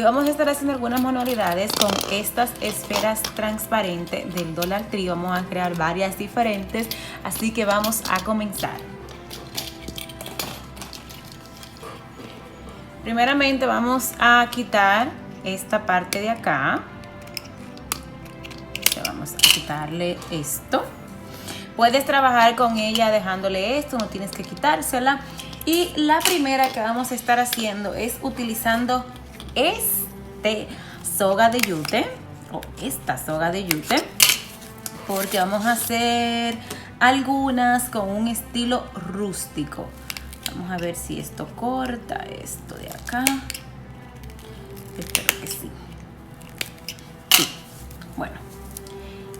Hoy vamos a estar haciendo algunas manualidades con estas esferas transparentes del Dollar Tree. Vamos a crear varias diferentes, así que vamos a comenzar. Primeramente vamos a quitar esta parte de acá. Vamos a quitarle esto. Puedes trabajar con ella dejándole esto, no tienes que quitársela. Y la primera que vamos a estar haciendo es utilizando soga de yute o esta soga de yute, porque vamos a hacer algunas con un estilo rústico. Vamos a ver si esto corta esto de acá. Espero que sí. Sí, bueno.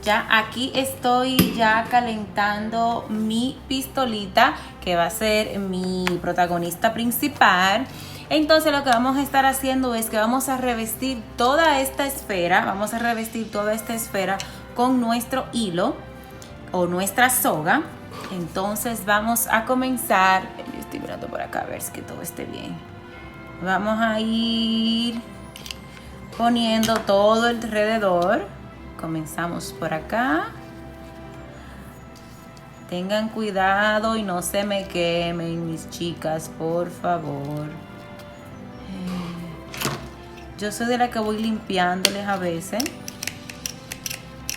Ya aquí estoy ya calentando mi pistolita, que va a ser mi protagonista principal. Entonces lo que vamos a estar haciendo es que vamos a revestir toda esta esfera. Vamos a revestir toda esta esfera con nuestro hilo o nuestra soga. Entonces vamos a comenzar. Yo estoy mirando por acá a ver si que todo esté bien. Vamos a ir poniendo todo alrededor. Comenzamos por acá. Tengan cuidado y no se me quemen, mis chicas, por favor. Yo soy de la que voy limpiándoles a veces.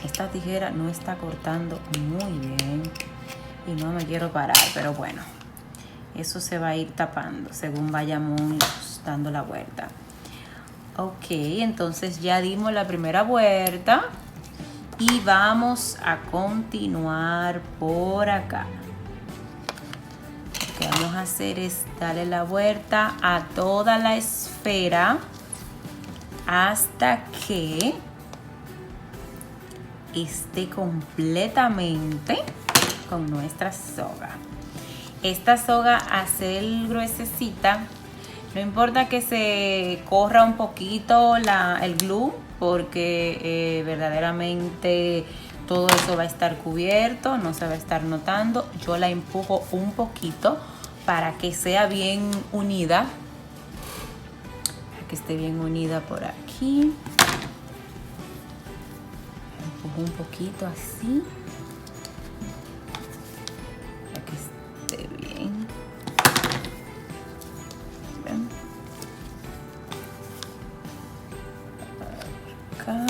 Esta tijera no está cortando muy bien y no me quiero parar, pero bueno, eso se va a ir tapando según vayamos dando la vuelta. Ok, entonces ya dimos la primera vuelta. Y vamos a continuar por acá. Lo que vamos a hacer es darle la vuelta a toda la esfera hasta que esté completamente con nuestra soga. Esta soga a ser gruesecita, no importa que se corra un poquito el glue, porque verdaderamente todo eso va a estar cubierto, no se va a estar notando. Yo la empujo un poquito para que sea bien unida, para que esté bien unida por aquí. Empujo un poquito así para que esté bien. ¿Ven? Acá.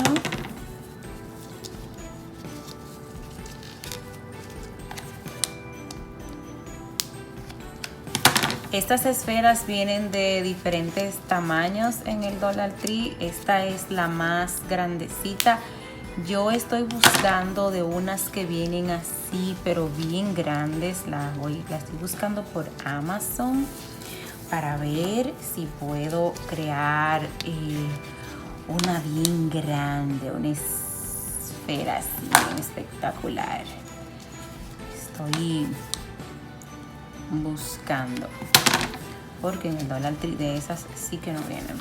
Estas esferas vienen de diferentes tamaños en el Dollar Tree. Esta es la más grandecita. Yo estoy buscando de unas que vienen así, pero bien grandes. La estoy buscando por Amazon para ver si puedo crear una bien grande, una esfera así, bien espectacular. Estoy buscando, porque en el Dollar Tree de esas sí que no vienen.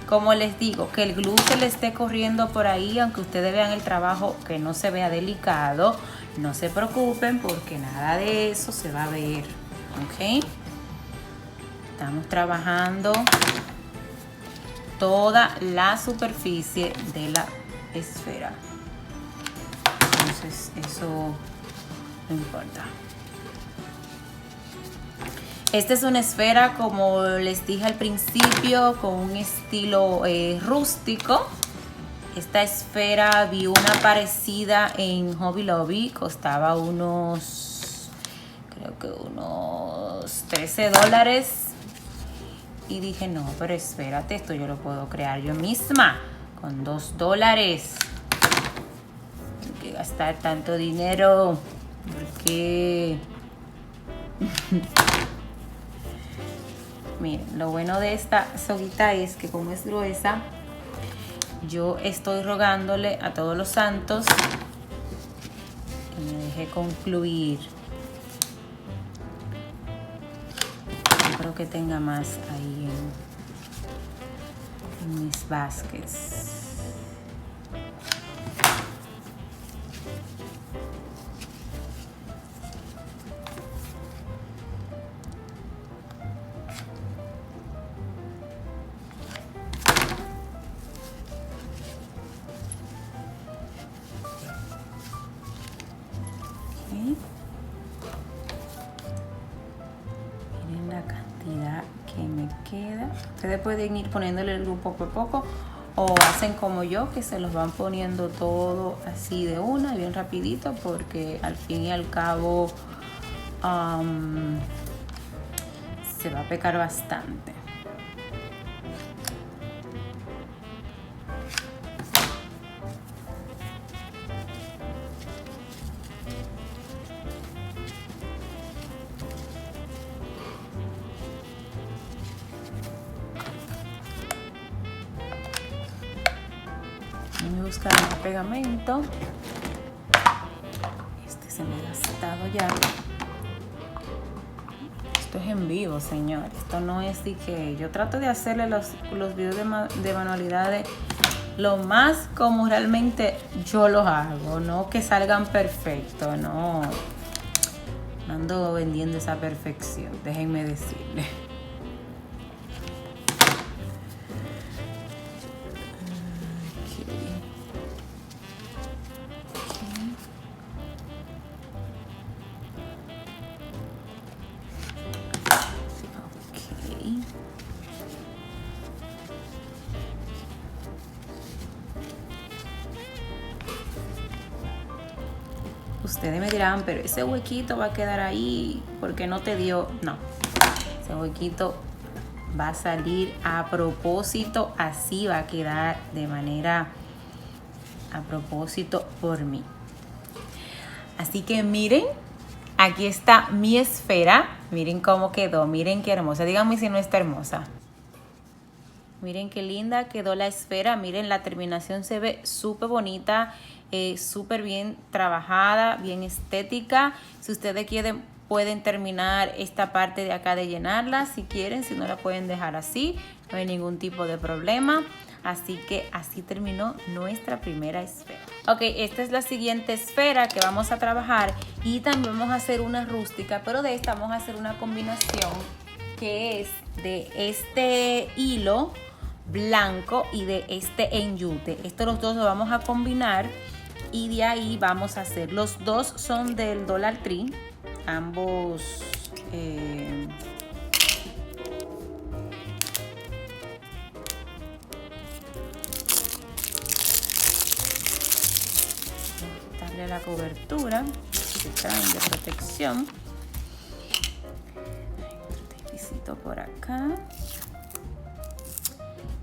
Como les digo, que el glue se le esté corriendo por ahí, aunque ustedes vean el trabajo que no se vea delicado, no se preocupen porque nada de eso se va a ver, ¿ok? Estamos trabajando toda la superficie de la esfera. Entonces eso no importa. Esta es una esfera, como les dije al principio, con un estilo rústico. Esta esfera vi una parecida en Hobby Lobby, costaba creo que unos $13. Y dije, no, pero espérate, esto yo lo puedo crear yo misma con $2. No hay que gastar tanto dinero, porque miren, lo bueno de esta soguita es que como es gruesa, yo estoy rogándole a todos los santos que me deje concluir. No creo que tenga más ahí en mis baskets. Ustedes pueden ir poniéndole el poco a poco o hacen como yo, que se los van poniendo todo así de una, bien rapidito, porque al fin y al cabo se va a pecar bastante. Voy a buscar un pegamento. Este se me ha gastado ya. Esto es en vivo, señor. Esto no es de que yo trato de hacerle los videos de manualidades lo más como realmente yo los hago, no que salgan perfectos, no ando vendiendo esa perfección, déjenme decirle. Ustedes me dirán, pero ese huequito va a quedar ahí porque no te dio. No, ese huequito va a salir a propósito, así va a quedar de manera a propósito por mí. Así que miren, aquí está mi esfera. Miren cómo quedó, miren qué hermosa. Díganme si no está hermosa. Miren qué linda quedó la esfera. Miren, la terminación se ve súper bonita, súper bien trabajada, bien estética. Si ustedes quieren, pueden terminar esta parte de acá de llenarla si quieren. Si no, la pueden dejar así, no hay ningún tipo de problema. Así que así terminó nuestra primera esfera. Ok, esta es la siguiente esfera que vamos a trabajar. Y también vamos a hacer una rústica, pero de esta vamos a hacer una combinación que es de este hilo blanco y de este enyute. Estos los dos los vamos a combinar y de ahí vamos a hacer. Los dos son del Dollar Tree, ambos darle la cobertura que traen de protección. Visito por acá.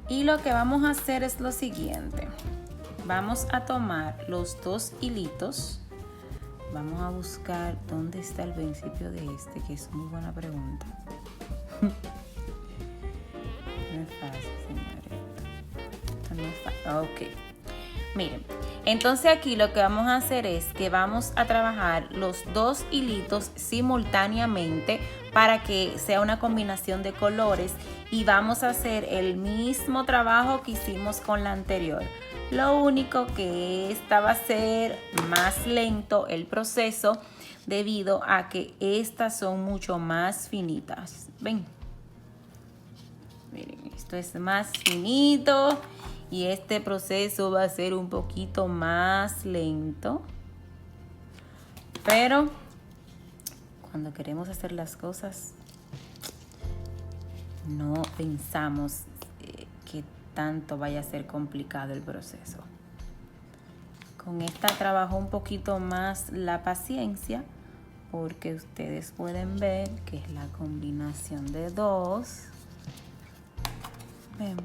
Y lo que vamos a hacer es lo siguiente. Vamos a tomar los dos hilitos. Vamos a buscar dónde está el principio de este, que es muy buena pregunta. No es fácil, señores. Esto no es fácil. Ok. Miren, entonces aquí lo que vamos a hacer es que vamos a trabajar los dos hilitos simultáneamente para que sea una combinación de colores y vamos a hacer el mismo trabajo que hicimos con la anterior. Lo único que esta va a ser más lento el proceso debido a que estas son mucho más finitas. Ven. Miren, esto es más finito. Y este proceso va a ser un poquito más lento. Pero cuando queremos hacer las cosas, no pensamos que tanto vaya a ser complicado el proceso. Con esta trabajo un poquito más la paciencia, porque ustedes pueden ver que es la combinación de dos. Ven.